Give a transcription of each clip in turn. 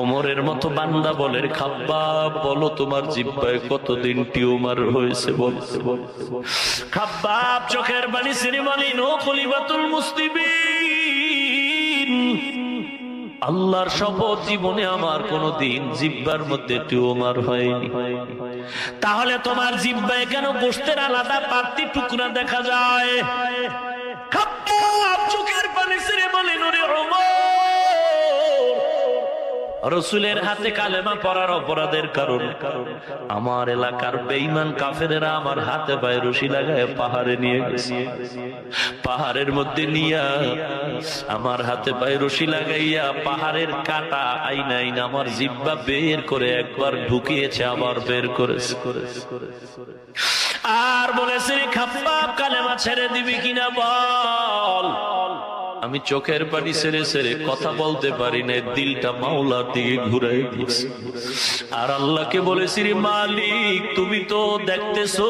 ওমরের মতো বান্দা বলে, খাব্বাব বলো তোমার জিহ্বায় কতদিন টিউমার হয়েছে বলতে বলতে খাব্বাব চোখের পানি ছেড়ে বলেন, ও খলিফাতুল মুসলিমিন, আল্লাহর শপথ জীবনে আমার কোনদিন জিহ্বার মধ্যে টিউমার হয়নি। তাহলে তোমার জিহ্বায় কেন গোশতের আলাদা পাত্তি টুকরা দেখা যায়? খাব্বাব চোখের পানি ছেড়ে বলেন, ওরে ওমর, রাসূলের হাতে কালেমা পড়ার অপরাধের কারণে আমার এলাকার বেঈমান কাফেরেরা আমার হাতে পায়ে রশি লাগায় পাহাড়ে নিয়ে গেছে। পাহাড়ের মধ্যে নিয়া আমার হাতে পায়ে রশি লাগাইয়া পাহাড়ের কাটা আইনা আইনা আমার জিহ্বা বের করে একবার ঢুকিয়েছে, আবার বের করেছে। আর বলেছে, খাব্বাব কালেমা ছেড়ে দিবি কিনা বল। আমি চোখের পানি ছেড়ে ছেড়ে কথা বলতে পারি না, দিলটা মাওলার দিকে ঘুরাই দিয়েছি। আর আল্লাহকে বলেছি, মালিক তুমি তো দেখতেছো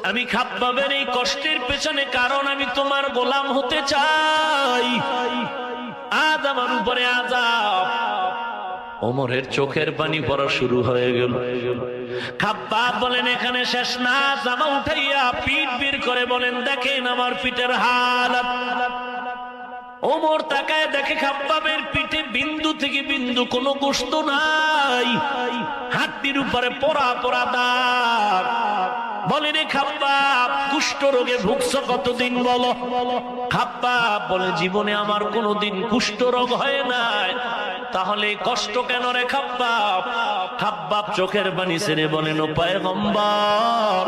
আমি খাব্বাবের এই কষ্টের পেছনে কারণ আমি তোমার গোলাম হতে চাই, আজ আমার উপরে আযাব। ওমরের চোখের পানি পড়া শুরু হয়ে গেল। খাব্বাব বলেন, এখানে শেষ না, জামা উঠাইয়া পিঠ বের করে বলেন, দেখেন আমার পিঠের হালত। ওমর তাকায় দেখে খাব্বাবের পিঠে বিন্দু থেকে বিন্দু কোনো গোশত নাই, হাড্ডির উপরে পোড়া পোড়া দাগ। বলেন, খাব্বাব কুষ্ঠ রোগে ভুগছো কতদিন বলো? খাব্বাব বলে, জীবনে আমার কোনোদিন কুষ্ঠ রোগ হয় নাই। তাহলে কষ্ট কেন রে খাব্বাব? খাব্বাব চোখের পানি ছেড়ে বলেন, ও পয়গম্বর,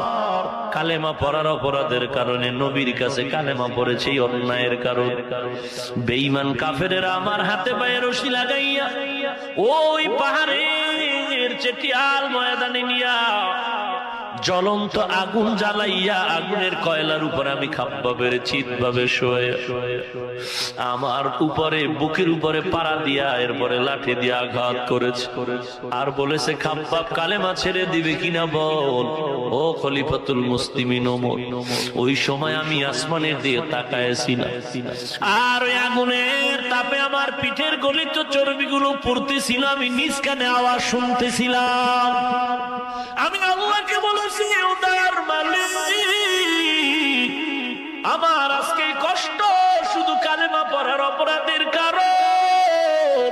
কালেমা পড়ার অপরাধের কারণে নবীর কাছে কালেমা পড়েছে অন্যায়ের কারণে। বেঈমান কাফেরেরা আমার হাতে পায়ে রশি লাগাইয়া ওই পাহাড়ের চেটিয়াল ময়দানে নিয়া জ্বলন্ত আগুন জ্বালাইয়া আগুনের কয়লার উপর আমি খাব্বাবের চিত ভাবে শোয়ে আমার উপরে বুকের উপরে পাড়া দিয়া এরপরে লাঠি দিয়ে আঘাত করেছে। আর বলেছে, খাব্বাব কালেমা ছেড়ে দিবে কিনা বল। ও খলিফাতুল মুসলিমিন ওমর, ওই সময় আমি আসমানের দিকে তাকাইছি না, আর ওই আগুনের তাপে আমার পিঠের গলিত চর্বিগুলো পড়তেছিল, আমি নিজ কানে আওয়াজ শুনতেছিলাম। আমি আল্লাহকে বলেছি, ও দয়ার মালিক, আমার আজকে কষ্ট শুধু কালেমা পড়ার অপরাধের কারণ।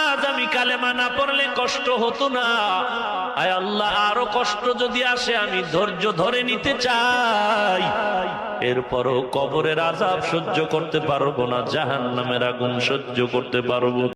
আজ আমি কালেমা না পড়লে কষ্ট হতো না। আয় আল্লাহ, আরো কষ্ট যদি আসে আমি ধৈর্য ধরে নিতে চাই, এরপরও কবরের আযাব সহ্য করতে পারবো না, জাহান্নামের আগুন সহ্য করতে পারবো।